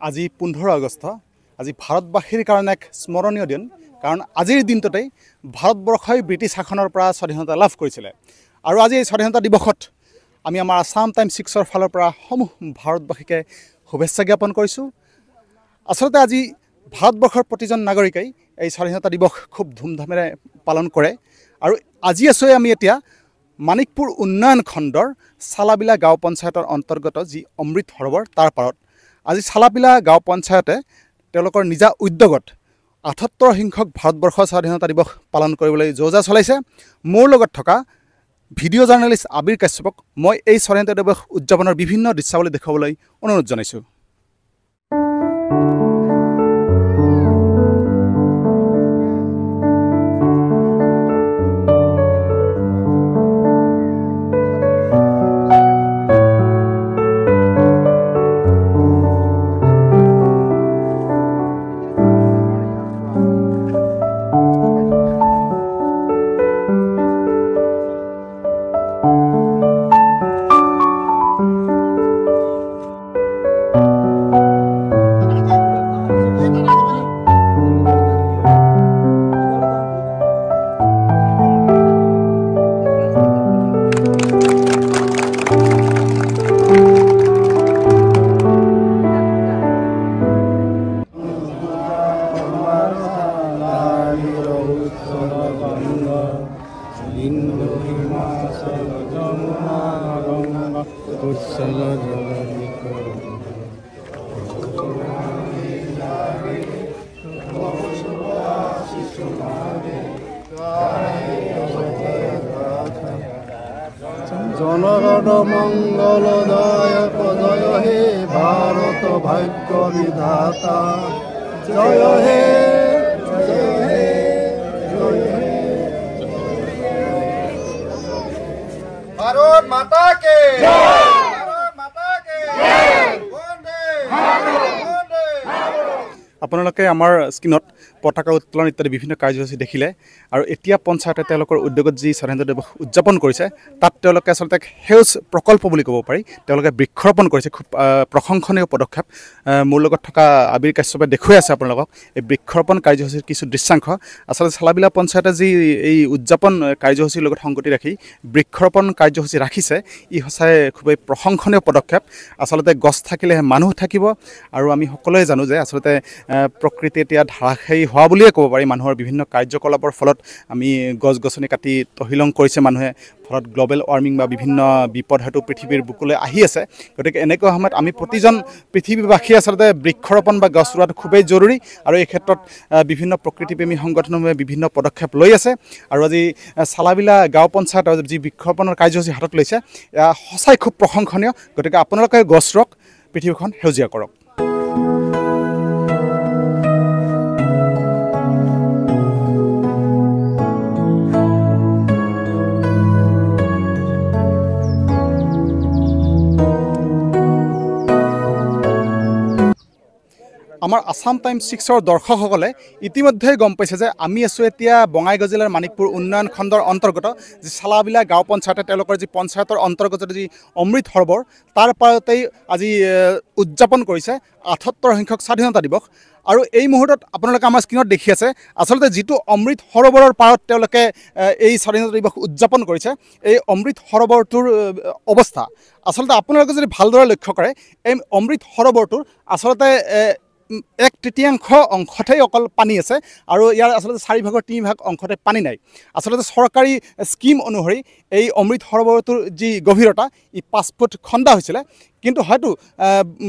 আজি 15 আগষ্ট আজি ভাৰতবাসীৰ কাৰণে এক স্মৰণীয় দিন কাৰণ আজিৰ দিনটোতেই ভাৰতবৰ্ষই ব্ৰিটিছ শাসনৰ পৰা স্বাধীনতা লাভ কৰিছিলে আৰু আজি এই স্বাধীনতা দিৱসত আমি আমাৰ আসাম টাইমছ 6ৰ ফালৰ পৰা সমূহ ভাৰতবাসীকে শুভেচ্ছা জ্ঞাপন কৰিছোঁ। আচলতে আজি ভাৰতবৰ্ষৰ প্ৰতিজন নাগৰিকেই এই স্বাধীনতা দিৱস খুব ধুমধামেৰে পালন কৰে আৰু আজি আছোঁ আমি এতিয়া মানিকপুৰ উন্নয়ন খণ্ডৰ চালাবিলা গাঁও পঞ্চায়তৰ অন্তৰ্গত যি অমৃত সৰোবৰ তাৰ পাৰত আজি চালাবিলা গাঁও পঞ্চায়তে তেওঁলোকৰ নিজা উদ্যোগত ৭৮ সংখ্যক ভাৰতবৰ্ষৰ স্বাধীনতা দিৱস পালন কৰিবলৈ যোজা চলাইছে। মোৰ লগত থকা ভিডিঅ' জাৰ্নেলিষ্ট আবিৰ কাশ্যপক মই এই স্বাধীনতা দিৱস উদযাপনৰ বিভিন্ন দৃশ্যাৱলী দেখুৱাবলৈ অনুৰোধ জনাইছোঁ। জনগণ মঙ্গলদায়ক জয় হে ভারত ভাগ্য বিধাতা জয় হে জয় হে জয় হে ভারত মাতা কে ভারত মাতা কে বন্দে বন্দে। আপোনালোকে আমাৰ স্ক্ৰীণত পতাকা উত্তোলন ইত্যাদি বিভিন্ন কাৰ্যসূচী দেখিলে আৰু এতিয়া পঞ্চায়তে তেওঁলোকৰ উদ্যোগত যি স্বাধীনতা দিৱস উদযাপন কৰিছে তাত তেওঁলোকে আচলতে সেউজ প্ৰকল্প বুলি ক'ব পাৰি তেওঁলোকে বৃক্ষৰোপণ কৰিছে। খুব প্ৰশংসনীয় পদক্ষেপ। মোৰ লগত থকা আবিৰ কাশ্যপে দেখুৱাই আছে আপোনালোকক এই বৃক্ষৰোপণ কাৰ্যসূচীৰ কিছু দৃশ্যাংশ। আচলতে চালাবিলা পঞ্চায়তে যি এই উদযাপন কাৰ্যসূচীৰ লগত সংগতি ৰাখি বৃক্ষৰোপণ কাৰ্যসূচী ৰাখিছে ই সঁচাই খুবেই প্ৰশংসনীয় পদক্ষেপ। আচলতে গছ থাকিলেহে মানুহ থাকিব আৰু আমি সকলোৱে জানো যে আচলতে প্ৰকৃতি এতিয়া ধাৰাসায়ী হোৱা বুলিয়ে ক'ব পাৰি। মানুহৰ বিভিন্ন কাৰ্যকলাপৰ ফলত আমি গছ গছনি কাটি তহিলং কৰিছে মানুহে, ফলত গ্ল'বেল ৱাৰ্মিং বা বিভিন্ন বিপদ হয়তো পৃথিৱীৰ বুকুলৈ আহি আছে। গতিকে এনেকুৱা সময়ত আমি প্ৰতিজন পৃথিৱীবাসী আচলতে বৃক্ষৰোপণ বা গছ ৰোৱাটো খুবেই জৰুৰী আৰু এই ক্ষেত্ৰত বিভিন্ন প্ৰকৃতিপ্ৰেমী সংগঠনসমূহে বিভিন্ন পদক্ষেপ লৈ আছে আৰু আজি চালাবিলা গাঁও পঞ্চায়তৰ যি বৃক্ষৰোপণৰ কাৰ্যসূচী হাতত লৈছে এয়া সঁচাই খুব প্ৰশংসনীয়। গতিকে আপোনালোকে গছ ৰোৱক, পৃথিৱীখন সেউজীয়া কৰক। আমাৰ আসাম টাইমছ 6ৰ দৰ্শকসকলে ইতিমধ্যে গম পাইছে যে আমি আছোঁ এতিয়া বঙাইগাঁও জিলাৰ মানিকপুৰ উন্নয়ন খণ্ডৰ অন্তৰ্গত যি চালাবিলা গাঁও পঞ্চায়তে তেওঁলোকৰ যি পঞ্চায়তৰ অন্তৰ্গত যি অমৃত সৰোবৰ তাৰ পাৰতেই আজি উদযাপন কৰিছে ৭৮ সংখ্যক স্বাধীনতা দিৱস। আৰু এই মুহূৰ্তত আপোনালোকে আমাৰ স্ক্ৰীণত দেখি আছে আচলতে যিটো অমৃত সৰোবৰৰ পাৰত তেওঁলোকে এই স্বাধীনতা দিৱস উদযাপন কৰিছে এই অমৃত সৰোবৰটোৰ অৱস্থা আচলতে আপোনালোকে যদি ভালদৰে লক্ষ্য কৰে এই অমৃত সৰোবৰটোৰ আচলতে ১/৩ অংশতেই অকল পানী আছে আৰু ইয়াৰ আচলতে ৪ভাগৰ ৩ভাগ অংশতে পানী নাই। আচলতে চৰকাৰী স্কিম অনুসৰি এই অমৃত সৰোবৰটোৰ যি গভীৰতা ই ৫ ফুট খন্দা হৈছিলে, কিন্তু হয়তো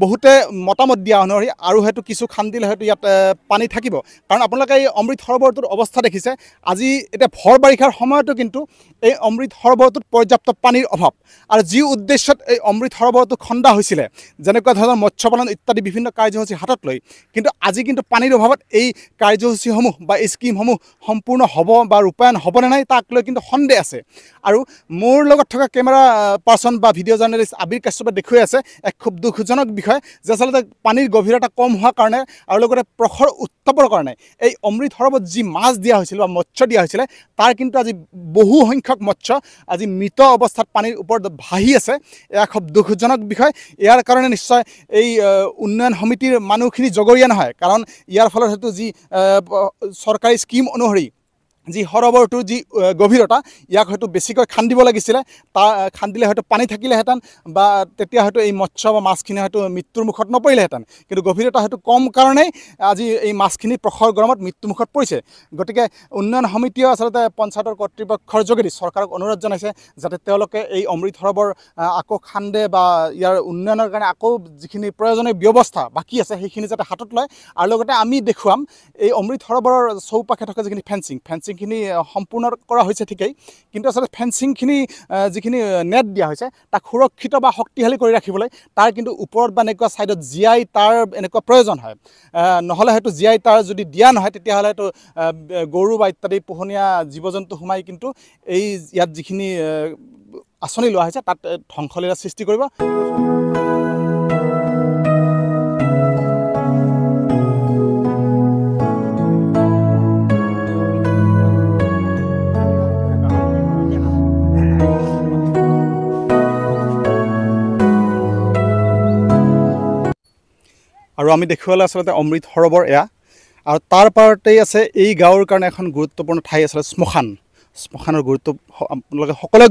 বহুতে মতামত দিয়া অনুসৰি আৰু হয়তো কিছু খান্দিলে হয়তো ইয়াত পানী থাকিব। কাৰণ আপোনালোকে এই অমৃত সৰোবৰটোৰ অৱস্থা দেখিছে। আজি এতিয়া ভৰ বাৰিষাৰ সময়তো কিন্তু এই অমৃত সৰোবৰটোত পৰ্যাপ্ত পানীৰ অভাৱ আৰু যি উদ্দেশ্যত এই অমৃত সৰোবৰটো খন্দা হৈছিলে যেনেকুৱা ধৰণৰ মৎস্য পালন ইত্যাদি বিভিন্ন কাৰ্যসূচী হাতত লৈ, কিন্তু আজি কিন্তু পানীৰ অভাৱত এই কাৰ্যসূচীসমূহ বা এই স্কিমসমূহ সম্পূৰ্ণ হ'ব বা ৰূপায়ণ হ'বনে নাই তাক লৈ কিন্তু সন্দেহ আছে। আৰু মোৰ লগত থকা কেমেৰা পাৰ্চন বা ভিডিঅ' জাৰ্নেলিষ্ট আবিৰ কাশ্যপে দেখুৱাই আছে আছে এক খুব দুখজনক বিষয় যে আচলতে পানীৰ গভীৰতা কম হোৱাৰ কাৰণে আৰু লগতে প্ৰখৰ উত্তাপৰ কাৰণে এই অমৃত সৰোবৰত যি মাছ দিয়া হৈছিল বা মৎস্য দিয়া হৈছিলে তাৰ কিন্তু আজি বহু সংখ্যক মৎস্য আজি মৃত অৱস্থাত পানীৰ ওপৰত ভাহি আছে এয়া খুব দুখজনক বিষয় ইয়াৰ কাৰণে নিশ্চয় এই উন্নয়ন সমিতিৰ মানুহখিনি জগৰীয়া নহয় কাৰণ ইয়াৰ ফলত হয়তো যি চৰকাৰী স্কিম অনুসৰি যি সৰোবৰটোৰ যি গভীৰতা ইয়াক হয়তো বেছিকৈ খান্দিব লাগিছিলে খান্দিলে হয়তো পানী থাকিলেহেঁতেন বা তেতিয়া হয়তো এই মৎস্য বা মাছখিনি হয়তো মৃত্যুৰ মুখত নপৰিলেহেঁতেন কিন্তু গভীৰতা হয়তো কম কাৰণেই আজি এই মাছখিনি প্ৰখৰ গৰমত মৃত্যুমুখত পৰিছে গতিকে উন্নয়ন সমিতিয়ে আচলতে পঞ্চায়তৰ কৰ্তৃপক্ষৰ যোগেদি চৰকাৰক অনুৰোধ জনাইছে যাতে তেওঁলোকে এই অমৃত সৰোবৰ আকৌ খান্দে বা ইয়াৰ উন্নয়নৰ কাৰণে আকৌ যিখিনি প্ৰয়োজনীয় ব্যৱস্থা বাকী আছে সেইখিনি যাতে হাতত লয় আৰু লগতে আমি দেখুৱাম এই অমৃত সৰোবৰৰ চৌপাশে থকা যিখিনি ফেন্সিংখিনি সম্পূৰ্ণ কৰা হৈছে ঠিকেই কিন্তু আচলতে ফেন্সিংখিনি যিখিনি নেট দিয়া হৈছে তাক সুৰক্ষিত বা শক্তিশালী কৰি ৰাখিবলৈ তাৰ কিন্তু ওপৰত বা এনেকুৱা ছাইডত জীয়াই তাৰ এনেকুৱা প্ৰয়োজন হয় নহ'লে হয়তো জীয়াই তাৰ যদি দিয়া নহয় তেতিয়াহ'লে হয়তো গৰু বা ইত্যাদি পোহনীয়া জীৱ জন্তু সোমাই কিন্তু এই ইয়াত যিখিনি আঁচনি লোৱা হৈছে তাত ধ্বংসলীলা সৃষ্টি কৰিব আৰু আমি দেখুৱালে আচলতে অমৃত সৰোবৰ এয়া আৰু তাৰ পাৰতেই আছে এই গাঁৱৰ কাৰণে এখন গুৰুত্বপূৰ্ণ ঠাই আচলতে শ্মশানৰ গুৰুত্ব আপোনালোকে সকলোৱে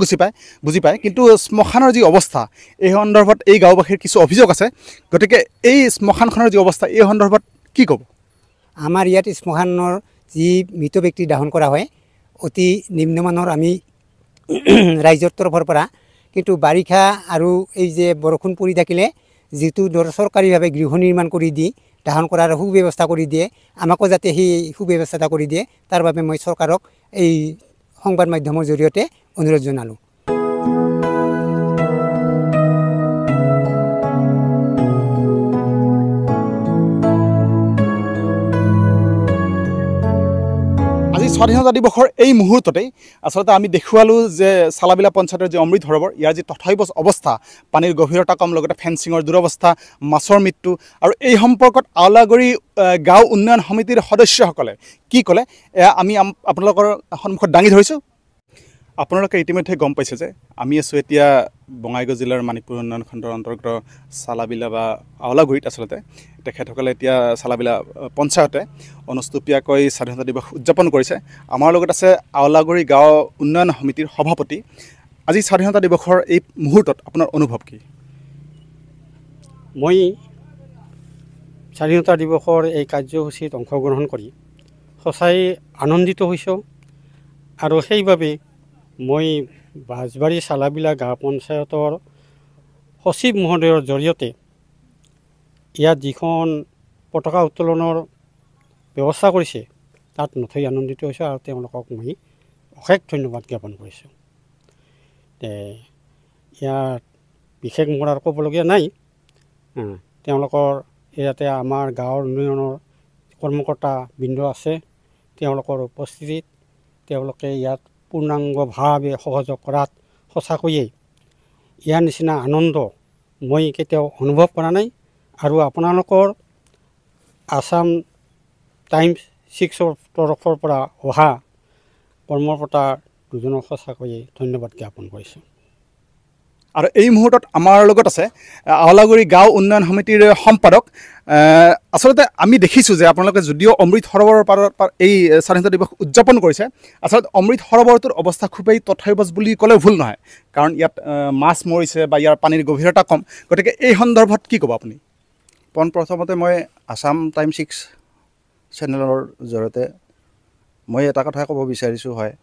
বুজি পায় কিন্তু শ্মশানৰ যি অৱস্থা এই সন্দৰ্ভত এই গাঁওবাসীৰ কিছু অভিযোগ আছে গতিকে এই শ্মশানখনৰ যি অৱস্থা এই সন্দৰ্ভত কি ক'ব আমাৰ ইয়াত শ্মশানৰ যি মৃত ব্যক্তি দাহন কৰা হয় অতি নিম্নমানৰ আমি ৰাইজৰ তৰফৰ পৰা কিন্তু বাৰিষা আৰু এই যে বৰষুণ পৰি থাকিলে যিটো চৰকাৰীভাৱে গৃহ নিৰ্মাণ কৰি দি দাহন কৰাৰ সুব্যৱস্থা কৰি দিয়ে আমাকো যাতে সেই সুব্যৱস্থা কৰি দিয়ে তাৰ বাবে মই চৰকাৰক এই সংবাদ মাধ্যমৰ জৰিয়তে অনুৰোধ জনালোঁ আজি স্বাধীনতা দিৱসৰ এই মুহূৰ্ততেই আচলতে আমি দেখুৱালোঁ যে চালাবিলা পঞ্চায়তৰ যি অমৃত সৰোবৰ ইয়াৰ যি তথাপিও অৱস্থা পানীৰ গভীৰতা কম লগতে ফেন্সিঙৰ দুৰৱস্থা মাছৰ মৃত্যু আৰু এই সম্পৰ্কত আওলাগুৰি গাঁও উন্নয়ন সমিতিৰ সদস্যসকলে কি ক'লে এয়া আমি আপোনালোকৰ সন্মুখত দাঙি ধৰিছোঁ আপোনালোকে ইতিমধ্যে গম পাইছে যে আমি আছোঁ এতিয়া বঙাইগাঁও জিলাৰ মানিকপুৰ উন্নয়ন খণ্ডৰ অন্তৰ্গত চালাবিলা বা আওলাগুৰিত আচলতে তেখেতসকলে এতিয়া চালাবিলা পঞ্চায়তে অনুষ্টুপীয়াকৈ স্বাধীনতা দিৱস উদযাপন কৰিছে আমাৰ লগত আছে আওলাগুৰি গাঁও উন্নয়ন সমিতিৰ সভাপতি আজি স্বাধীনতা দিৱসৰ এই মুহূৰ্তত আপোনাৰ অনুভৱ কি মই স্বাধীনতা দিৱসৰ এই কাৰ্যসূচীত অংশগ্ৰহণ কৰি সঁচাই আনন্দিত হৈছোঁ আৰু সেইবাবে মই বাঁছবাৰী চালাবিলা গাঁও পঞ্চায়তৰ সচিব মহোদয়ৰ জৰিয়তে ইয়াত যিখন পতাকা উত্তোলনৰ ব্যৱস্থা কৰিছে তাত নথৈ আনন্দিত হৈছোঁ আৰু তেওঁলোকক মই অশেষ ধন্যবাদ জ্ঞাপন কৰিছোঁ ইয়াত বিশেষ মোৰ আৰু ক'বলগীয়া নাই তেওঁলোকৰ ইয়াতে আমাৰ গাঁৱৰ উন্নয়নৰ কৰ্মকৰ্তা বৃন্দ আছে তেওঁলোকৰ উপস্থিতিত তেওঁলোকে ইয়াত পূৰ্ণাংগভাৱে সহযোগ কৰাত সঁচাকৈয়ে ইয়াৰ নিচিনা আনন্দ মই কেতিয়াও অনুভৱ কৰা নাই আৰু আপোনালোকৰ আসাম টাইমছ 6ৰ তৰফৰ পৰা অহা কৰ্মকৰ্তা দুজনক সঁচাকৈয়ে ধন্যবাদ জ্ঞাপন কৰিছোঁ আৰু এই মুহূৰ্তত আমাৰ লগত আছে আওলাগুৰি গাঁও উন্নয়ন সমিতিৰ সম্পাদক আচলতে আমি দেখিছোঁ যে আপোনালোকে যদিও অমৃত সৰোবৰৰ পাৰত এই স্বাধীনতা দিৱস উদযাপন কৰিছে আচলতে অমৃত সৰোবৰটোৰ অৱস্থা খুবেই তথৈবচ বুলি ক'লে ভুল নহয় কাৰণ ইয়াত মাছ মৰিছে বা ইয়াৰ পানীৰ গভীৰতা কম গতিকে এই সন্দৰ্ভত কি ক'ব আপুনি পোনপ্ৰথমতে মই আসাম টাইম 6 চেনেলৰ জৰিয়তে মই এটা কথা ক'ব বিচাৰিছোঁ হয়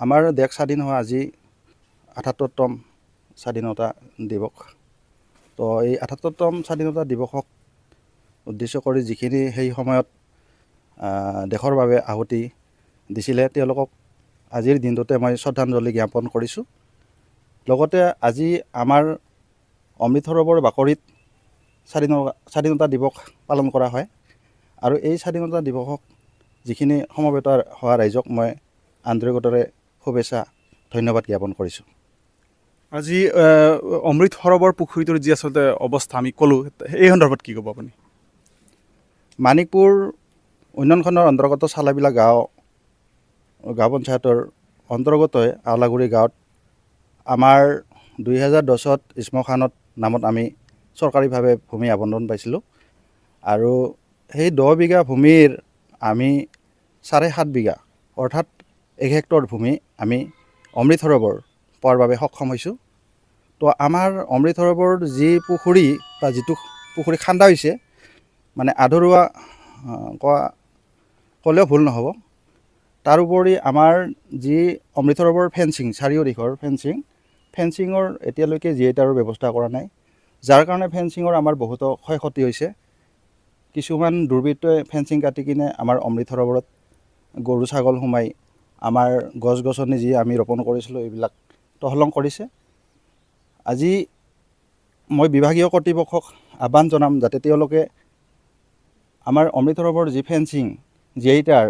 আমাৰ দেশ স্বাধীন হোৱা আজি ৭৮তম স্বাধীনতা দিৱস তো এই ৭৮তম স্বাধীনতা দিৱসক উদ্দেশ্য কৰি যিখিনি সেই সময়ত দেশৰ বাবে আহুতি দিছিলে তেওঁলোকক আজিৰ দিনটোতে মই শ্ৰদ্ধাঞ্জলি জ্ঞাপন কৰিছোঁ লগতে আজি আমাৰ অমৃত সৰোবৰ বাকৰিত স্বাধীনতা দিৱস পালন কৰা হয় আৰু এই স্বাধীনতা দিৱসক যিখিনি সমবেত হোৱা ৰাইজক মই আন্তৰিকতাৰে শুভেচ্ছা ধন্যবাদ জ্ঞাপন কৰিছোঁ আজি অমৃত সৰোবৰ পুখুৰীটোৰ যি আচলতে অৱস্থা আমি ক'লোঁ এই সন্দৰ্ভত কি ক'ব আপুনি? মানিকপুৰ উন্নয়ন খণ্ডৰ অন্তৰ্গত চালাবিলা গাঁও পঞ্চায়তৰ অন্তৰ্গতই আওলাগুৰি গাঁৱত আমাৰ 2010ত শ্মশানত নামত আমি চৰকাৰীভাৱে ভূমি আবণ্টন পাইছিলোঁ আৰু সেই 10 বিঘা ভূমিৰ আমি 7.5 বিঘা অৰ্থাৎ 1 হেক্টৰ ভূমি আমি অমৃত সৰোবৰ পোৱাৰ বাবে সক্ষম হৈছোঁ। তো আমাৰ অমৃত সৰোবৰ যি পুখুৰী বা যিটো পুখুৰী খান্দা হৈছে মানে আধৰুৱা ক'লেও ভুল নহ'ব। তাৰোপৰি আমাৰ যি অমৃত সৰোবৰ ফেঞ্চিং চাৰিওদিশৰ ফেঞ্চিঙৰ এতিয়ালৈকে জিএটাৰৰ ব্যৱস্থা কৰা নাই, যাৰ কাৰণে ফেঞ্চিঙৰ আমাৰ বহুতো ক্ষয় ক্ষতি হৈছে। কিছুমান দুৰ্বৃত্তই ফেঞ্চিং কাটি কিনে আমাৰ অমৃত সৰোবৰত গৰু ছাগল সোমাই আমাৰ গছ গছনি যি আমি ৰোপণ কৰিছিলোঁ এইবিলাক তহলং কৰিছে। আজি মই বিভাগীয় কৰ্তৃপক্ষক আহ্বান জনাম যাতে তেওঁলোকে আমাৰ অমৃত সৰোবৰ যি ফেঞ্চিং জিএটাৰ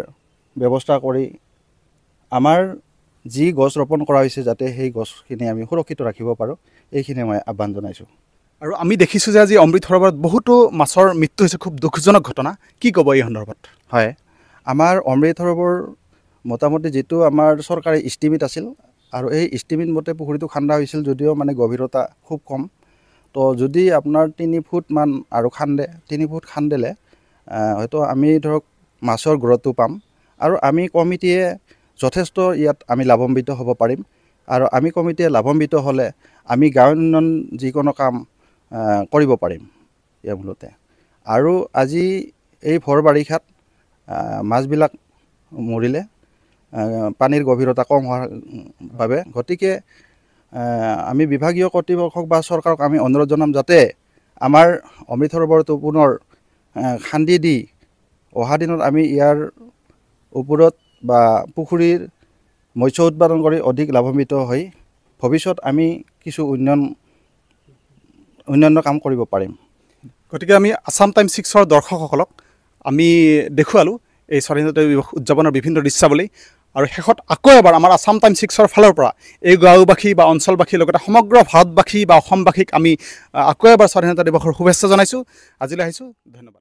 ব্যৱস্থা কৰি আমাৰ যি গছ ৰোপণ কৰা হৈছে যাতে সেই গছখিনি আমি সুৰক্ষিত ৰাখিব পাৰোঁ, এইখিনি মই আহ্বান জনাইছোঁ। আৰু আমি দেখিছোঁ যে আজি অমৃত সৰোবৰত বহুতো মাছৰ মৃত্যু হৈছে, খুব দুখজনক ঘটনা। কি ক'ব এই সন্দৰ্ভত? হয়, আমাৰ অমৃত সৰোবৰ মোটামুটি যিটো আমাৰ চৰকাৰী ইষ্টিমেট আছিল আৰু এই ইষ্টিমেট মতে পুখুৰীটো খান্দা হৈছিল যদিও মানে গভীৰতা খুব কম। তো যদি আপোনাৰ 3 ফুটমান আৰু 3 ফুট খান্দিলে হয়তো আমি ধৰক মাছৰ গ্ৰথটো পাম আৰু আমি কমিটিয়ে যথেষ্ট ইয়াত আমি লাভান্বিত হ'ব পাৰিম। আৰু আমি কমিটিয়ে লাভান্বিত হ'লে আমি গাঁও উন্নয়ন যিকোনো কাম কৰিব পাৰিম ইয়াৰ মূলতে। আৰু আজি এই ভৰ বাৰিষাত মাছবিলাক মৰিলে পানীৰ গভীৰতা কম হোৱাৰ বাবে, গতিকে আমি বিভাগীয় কৰ্তৃপক্ষক বা চৰকাৰক আমি অনুৰোধ জনাম যাতে আমাৰ অমৃত সৰোবৰটো পুনৰ খান্দি দি অহা দিনত আমি ইয়াৰ ওপৰত বা পুখুৰীৰ মৎস্য উৎপাদন কৰি অধিক লাভান্বিত হৈ ভৱিষ্যত আমি কিছু উন্নয়নৰ কাম কৰিব পাৰিম। গতিকে আমি আছাম টাইমছ 6ৰ দৰ্শকসকলক আমি দেখুৱালোঁ এই স্বাধীনতা দিৱস উদযাপনৰ বিভিন্ন দৃশ্যাৱলী। আৰু শেষত আকৌ এবাৰ আমাৰ আছাম টাইমছ 6ৰ ফালৰ পৰা এই গাঁওবাসী বা অঞ্চলবাসীৰ লগতে সমগ্ৰ ভাৰতবাসী বা অসমবাসীক আমি আকৌ এবাৰ স্বাধীনতা দিৱসৰ শুভেচ্ছা জনাইছোঁ। আজিলৈ আহিছোঁ, ধন্যবাদ।